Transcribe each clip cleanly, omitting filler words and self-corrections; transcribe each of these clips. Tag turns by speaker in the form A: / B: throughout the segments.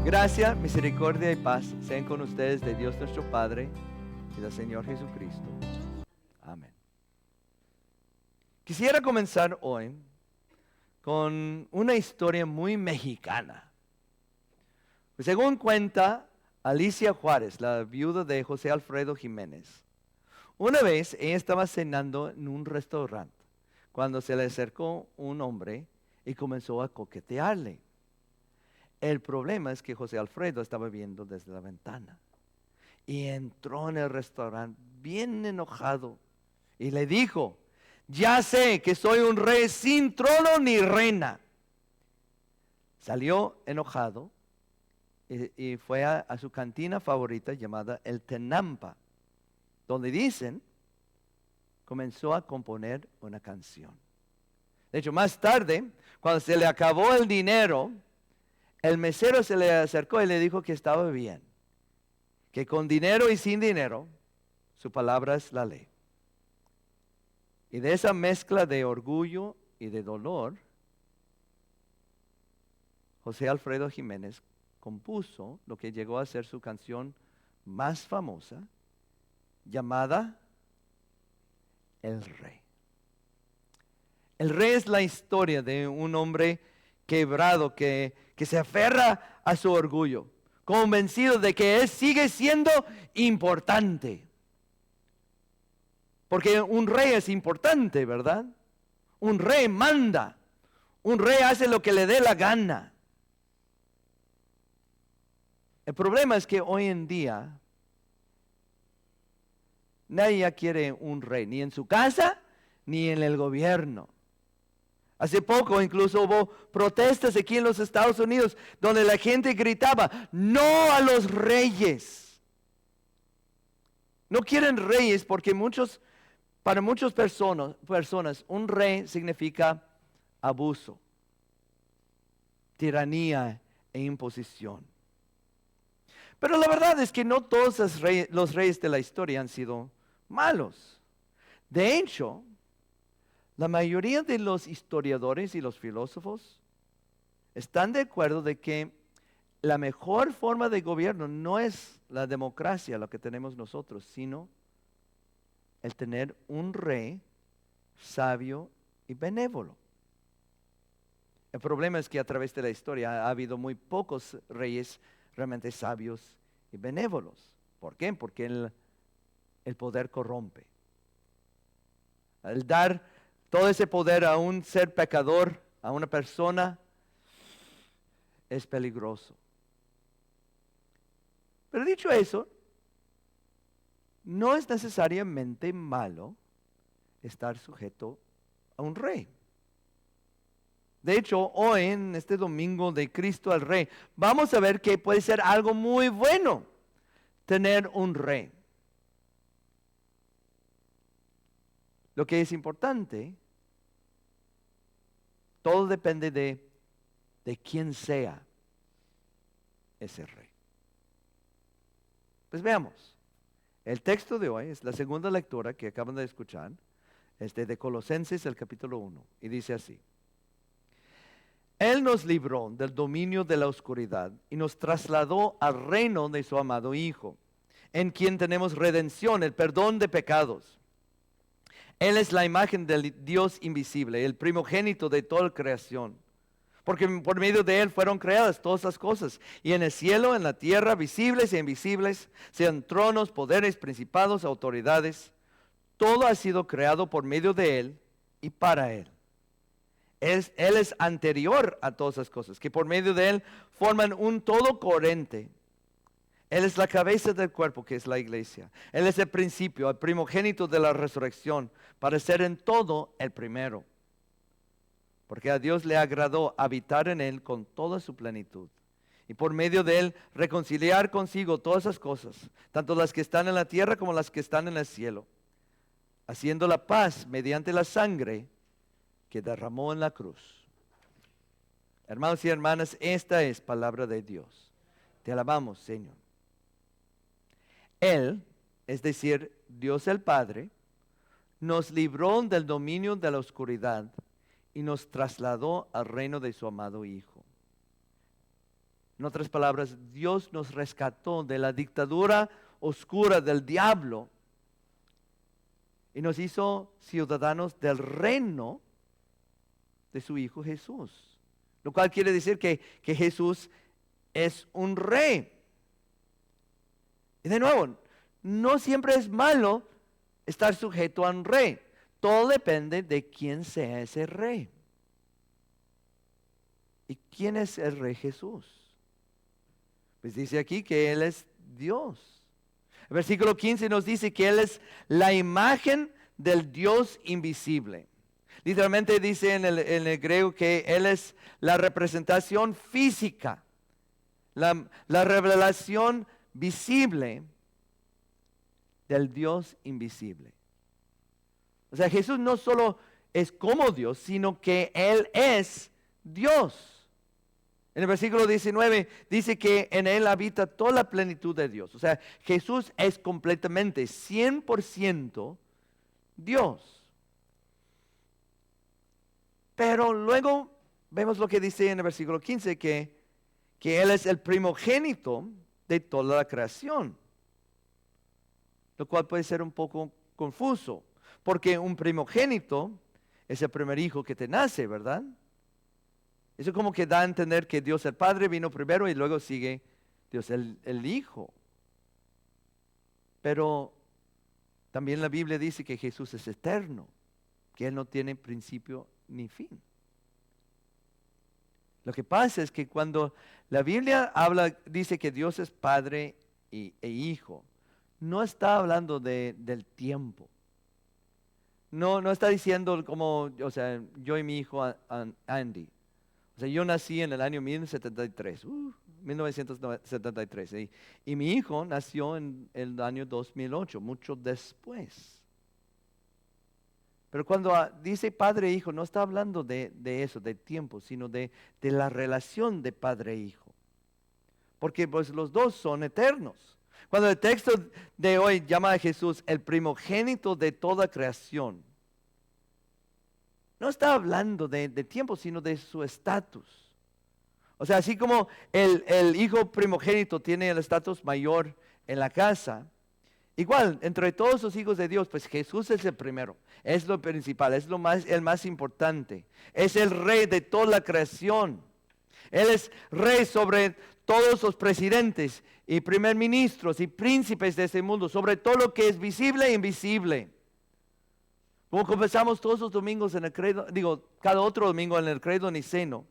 A: Gracia, misericordia y paz sean con ustedes de Dios nuestro Padre y del Señor Jesucristo. Amén. Quisiera comenzar hoy con una historia muy mexicana. Según cuenta Alicia Juárez, la viuda de José Alfredo Jiménez, una vez ella estaba cenando en un restaurante cuando se le acercó un hombre y comenzó a coquetearle. El problema es que José Alfredo estaba viendo desde la ventana y entró en el restaurante bien enojado y le dijo: ya sé que soy un rey sin trono ni reina. Salió enojado y fue a su cantina favorita llamada El Tenampa, donde dicen comenzó a componer una canción. De hecho, más tarde, cuando se le acabó el dinero, el mesero se le acercó y le dijo que estaba bien, que con dinero y sin dinero, su palabra es la ley. Y de esa mezcla de orgullo y de dolor, José Alfredo Jiménez compuso lo que llegó a ser su canción más famosa, llamada El Rey. El Rey es la historia de un hombre quebrado que se aferra a su orgullo, convencido de que él sigue siendo importante. Porque un rey es importante, ¿verdad? Un rey manda. Un rey hace lo que le dé la gana. El problema es que hoy en día nadie ya quiere un rey, ni en su casa, ni en el gobierno. Hace poco incluso hubo protestas aquí en los Estados Unidos donde la gente gritaba: no a los reyes. No quieren reyes porque para muchas personas un rey significa abuso, tiranía e imposición. Pero la verdad es que no todos los reyes de la historia han sido malos. De hecho, la mayoría de los historiadores y los filósofos están de acuerdo de que la mejor forma de gobierno no es la democracia, lo que tenemos nosotros, sino el tener un rey sabio y benévolo. El problema es que a través de la historia ha habido muy pocos reyes realmente sabios y benévolos. ¿Por qué? Porque el poder corrompe. Al dar todo ese poder a un ser pecador, a una persona, es peligroso. Pero dicho eso, no es necesariamente malo estar sujeto a un rey. De hecho, hoy, en este domingo de Cristo al Rey, vamos a ver que puede ser algo muy bueno tener un rey. Lo que es importante, todo depende de quién sea ese rey. Pues veamos. El texto de hoy es la segunda lectura que acaban de escuchar, de Colosenses, el capítulo 1, y dice así: Él nos libró del dominio de la oscuridad y nos trasladó al reino de su amado Hijo, en quien tenemos redención, el perdón de pecados. Él es la imagen del Dios invisible, el primogénito de toda creación. Porque por medio de Él fueron creadas todas las cosas. Y en el cielo, en la tierra, visibles e invisibles, sean tronos, poderes, principados, autoridades. Todo ha sido creado por medio de Él y para Él. Él es anterior a todas las cosas, que por medio de Él forman un todo coherente. Él es la cabeza del cuerpo, que es la iglesia. Él es el principio, el primogénito de la resurrección, para ser en todo el primero. Porque a Dios le agradó habitar en Él con toda su plenitud. Y por medio de Él reconciliar consigo todas esas cosas, tanto las que están en la tierra como las que están en el cielo, haciendo la paz mediante la sangre que derramó en la cruz. Hermanos y hermanas, esta es palabra de Dios. Te alabamos, Señor. Él, es decir, Dios el Padre, nos libró del dominio de la oscuridad y nos trasladó al reino de su amado Hijo. En otras palabras, Dios nos rescató de la dictadura oscura del diablo y nos hizo ciudadanos del reino de su Hijo Jesús. Lo cual quiere decir que Jesús es un rey. Y de nuevo, no siempre es malo estar sujeto a un rey. Todo depende de quién sea ese rey. ¿Y quién es el rey Jesús? Pues dice aquí que Él es Dios. El versículo 15 nos dice que Él es la imagen del Dios invisible. Literalmente dice en el griego que Él es la representación física, la revelación visible del Dios invisible. O sea, Jesús no solo es como Dios, sino que Él es Dios. En el versículo 19 dice que en Él habita toda la plenitud de Dios. O sea, Jesús es completamente, 100% Dios. Pero luego vemos lo que dice en el versículo 15, que Él es el primogénito de toda la creación. Lo cual puede ser un poco confuso, porque un primogénito es el primer hijo que te nace, ¿verdad? Eso como que da a entender que Dios el Padre vino primero y luego sigue Dios el Hijo. Pero también la Biblia dice que Jesús es eterno, que Él no tiene principio ni fin. Lo que pasa es que cuando la Biblia dice que Dios es Padre e Hijo, no está hablando del tiempo. No está diciendo como, o sea, yo y mi hijo Andy. O sea, yo nací en el año 1973. Y mi hijo nació en el año 2008, mucho después. Pero cuando dice padre e hijo, no está hablando de eso, de tiempo, sino de la relación de padre e hijo. Porque pues los dos son eternos. Cuando el texto de hoy llama a Jesús el primogénito de toda creación, no está hablando de tiempo, sino de su estatus. O sea, así como el hijo primogénito tiene el estatus mayor en la casa, igual, entre todos los hijos de Dios, pues Jesús es el primero, es lo principal, es el más importante. Es el rey de toda la creación. Él es rey sobre todos los presidentes y primer ministros y príncipes de este mundo, sobre todo lo que es visible e invisible. Como confesamos todos los domingos en el credo, cada otro domingo en el credo niceno,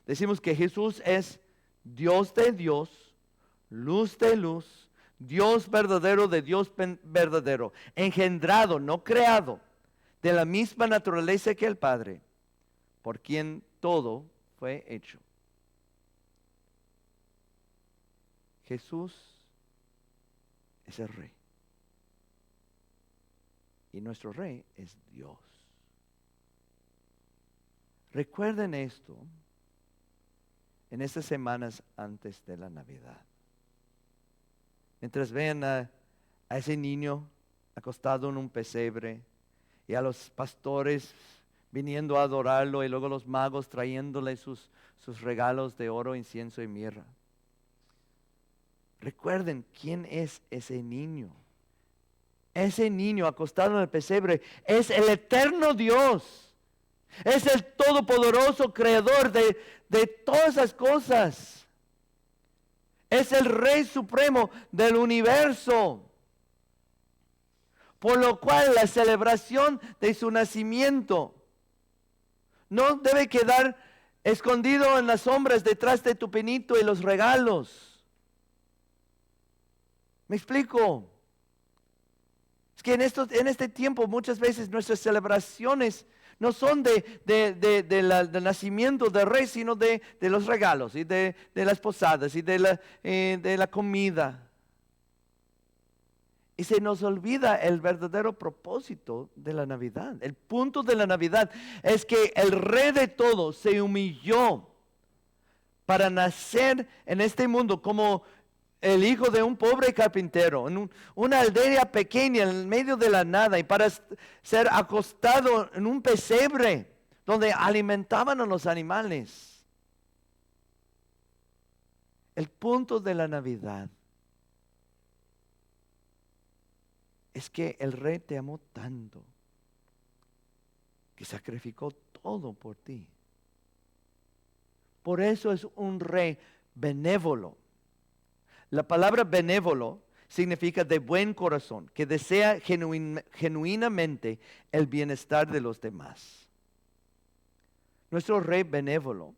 A: decimos que Jesús es Dios de Dios, luz de luz, Dios verdadero de Dios verdadero, engendrado, no creado, de la misma naturaleza que el Padre, por quien todo fue hecho. Jesús es el Rey. Y nuestro Rey es Dios. Recuerden esto en estas semanas antes de la Navidad. Mientras vean a ese niño acostado en un pesebre y a los pastores viniendo a adorarlo y luego los magos trayéndole sus regalos de oro, incienso y mirra. Recuerden quién es ese niño. Ese niño acostado en el pesebre es el eterno Dios. Es el todopoderoso creador de todas las cosas. Es el Rey Supremo del universo. Por lo cual la celebración de su nacimiento no debe quedar escondido en las sombras detrás de tu pinito y los regalos. ¿Me explico? Es que en este tiempo muchas veces nuestras celebraciones no son del nacimiento del rey, sino de los regalos y de las posadas y de la comida. Y se nos olvida el verdadero propósito de la Navidad. El punto de la Navidad es que el Rey de todo se humilló para nacer en este mundo como el hijo de un pobre carpintero, en una aldea pequeña en el medio de la nada, y para ser acostado en un pesebre donde alimentaban a los animales. El punto de la Navidad es que el Rey te amó tanto que sacrificó todo por ti. Por eso es un Rey benévolo. La palabra benévolo significa de buen corazón, que desea genuinamente el bienestar de los demás. Nuestro Rey benévolo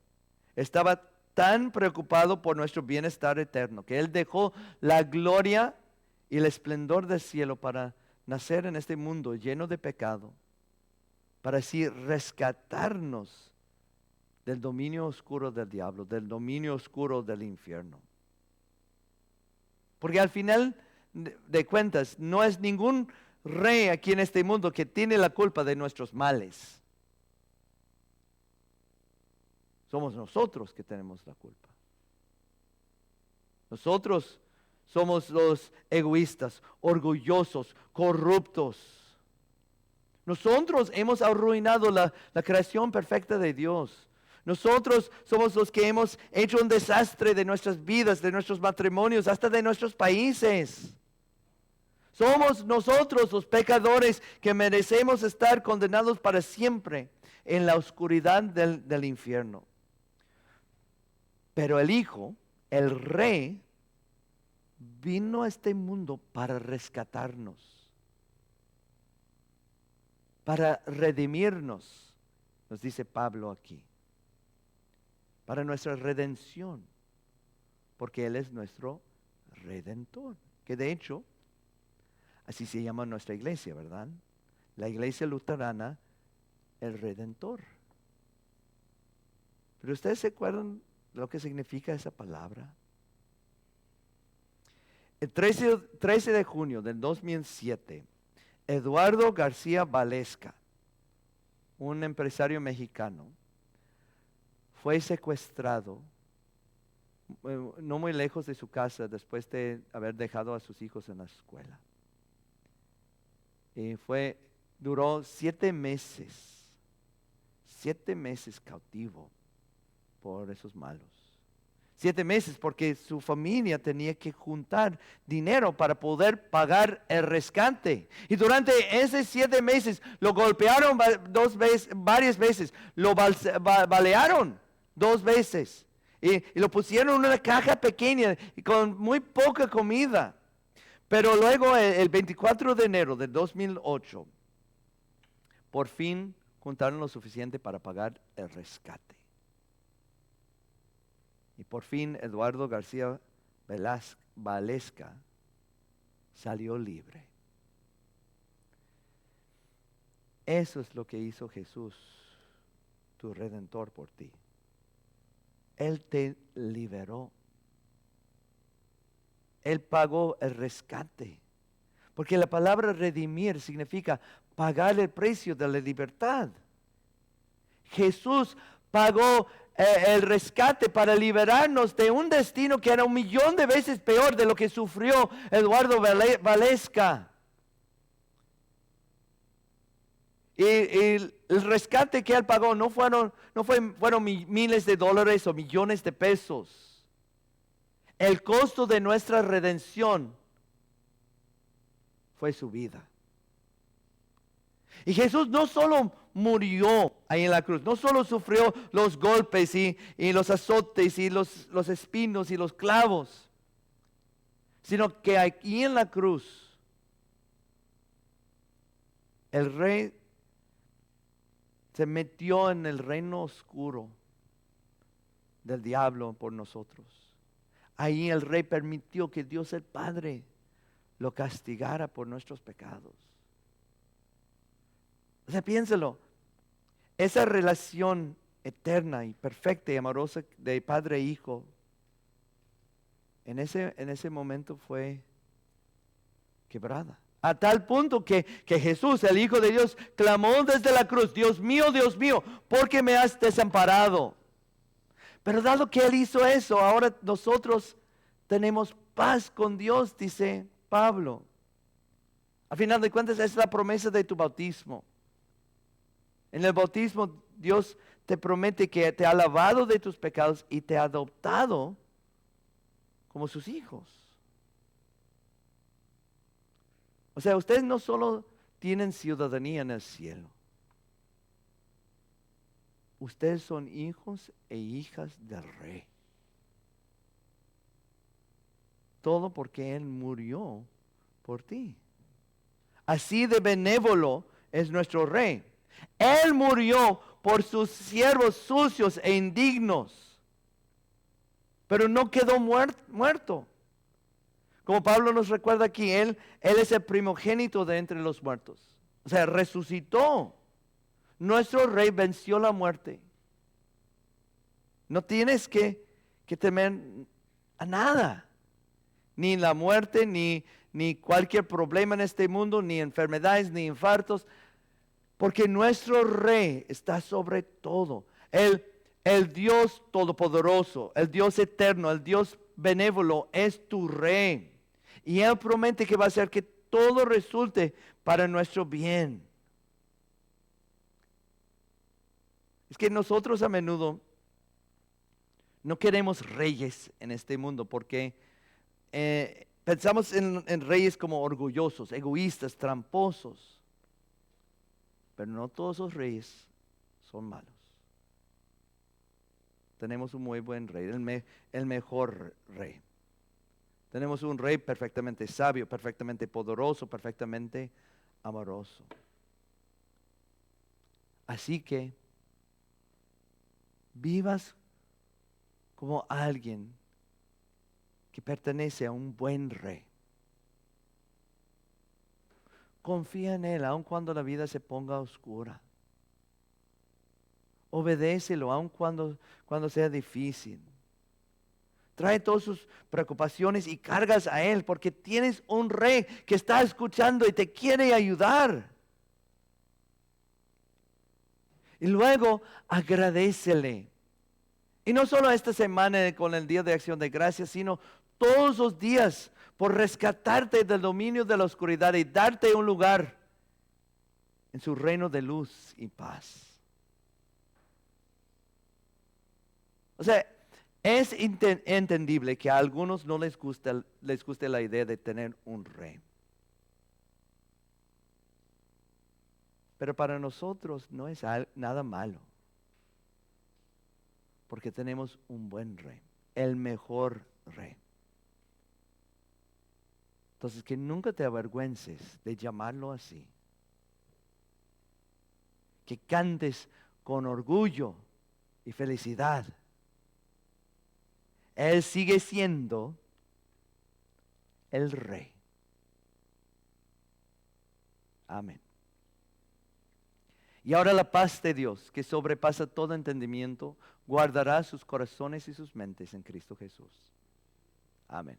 A: estaba tan preocupado por nuestro bienestar eterno que Él dejó la gloria y el esplendor del cielo para nacer en este mundo lleno de pecado, para así rescatarnos del dominio oscuro del diablo, del dominio oscuro del infierno. Porque al final de cuentas, no es ningún rey aquí en este mundo que tiene la culpa de nuestros males. Somos nosotros que tenemos la culpa. Nosotros somos los egoístas, orgullosos, corruptos. Nosotros hemos arruinado la creación perfecta de Dios. Nosotros somos los que hemos hecho un desastre de nuestras vidas, de nuestros matrimonios, hasta de nuestros países. Somos nosotros los pecadores que merecemos estar condenados para siempre en la oscuridad del infierno. Pero el Hijo, el Rey, vino a este mundo para rescatarnos, para redimirnos, nos dice Pablo aquí, para nuestra redención, porque Él es nuestro Redentor, que de hecho, así se llama nuestra iglesia, ¿verdad? La iglesia luterana, el Redentor. Pero ustedes se acuerdan de lo que significa esa palabra. El 13 de junio del 2007, Eduardo García Valesca, un empresario mexicano, fue secuestrado no muy lejos de su casa después de haber dejado a sus hijos en la escuela. Y duró 7 meses cautivo por esos malos. 7 meses porque su familia tenía que juntar dinero para poder pagar el rescate. Y durante esos 7 meses lo golpearon varias veces, lo balearon 2 veces. Y lo pusieron en una caja pequeña y con muy poca comida. Pero luego el 24 de enero del 2008, por fin juntaron lo suficiente para pagar el rescate. Y por fin Eduardo García Valesca salió libre. Eso es lo que hizo Jesús, tu Redentor, por ti. Él te liberó. Él pagó el rescate. Porque la palabra redimir significa pagar el precio de la libertad. Jesús pagó el rescate para liberarnos de un destino que era 1,000,000 de veces peor de lo que sufrió Eduardo Valesca. Y el rescate que él pagó no fueron miles de dólares o millones de pesos. El costo de nuestra redención fue su vida. Y Jesús no solo murió ahí en la cruz, no solo sufrió los golpes y los azotes y los espinos y los clavos, sino que aquí en la cruz el Rey se metió en el reino oscuro del diablo por nosotros. Ahí el Rey permitió que Dios el Padre lo castigara por nuestros pecados. O sea, piénselo. Esa relación eterna y perfecta y amorosa de padre e hijo, en ese momento fue quebrada. A tal punto que Jesús, el Hijo de Dios, clamó desde la cruz: Dios mío, ¿por qué me has desamparado? Pero dado que Él hizo eso, ahora nosotros tenemos paz con Dios, dice Pablo. A final de cuentas, es la promesa de tu bautismo. En el bautismo, Dios te promete que te ha lavado de tus pecados y te ha adoptado como sus hijos. O sea, ustedes no solo tienen ciudadanía en el cielo. Ustedes son hijos e hijas del Rey. Todo porque Él murió por ti. Así de benévolo es nuestro Rey. Él murió por sus siervos sucios e indignos, pero no quedó muerto. Como Pablo nos recuerda aquí, él es el primogénito de entre los muertos. O sea, resucitó. Nuestro Rey venció la muerte. No tienes que temer a nada. Ni la muerte, ni cualquier problema en este mundo, ni enfermedades, ni infartos. Porque nuestro Rey está sobre todo. El Dios todopoderoso, el Dios eterno, el Dios benévolo es tu Rey. Y Él promete que va a hacer que todo resulte para nuestro bien. Es que nosotros a menudo no queremos reyes en este mundo porque pensamos en reyes como orgullosos, egoístas, tramposos. Pero no todos los reyes son malos. Tenemos un muy buen rey, el mejor rey. Tenemos un rey perfectamente sabio, perfectamente poderoso, perfectamente amoroso. Así que vivas como alguien que pertenece a un buen rey. Confía en Él aun cuando la vida se ponga oscura. Obedécelo aun cuando sea difícil. Trae todas sus preocupaciones y cargas a Él porque tienes un Rey que está escuchando y te quiere ayudar. Y luego agradécele. Y no solo esta semana con el Día de Acción de Gracias, sino todos los días por rescatarte del dominio de la oscuridad y darte un lugar en su reino de luz y paz. O sea, es entendible que a algunos no les guste la idea de tener un rey. Pero para nosotros no es nada malo. Porque tenemos un buen rey, el mejor rey. Entonces, que nunca te avergüences de llamarlo así. Que cantes con orgullo y felicidad. Él sigue siendo el Rey. Amén. Y ahora la paz de Dios, que sobrepasa todo entendimiento, guardará sus corazones y sus mentes en Cristo Jesús. Amén.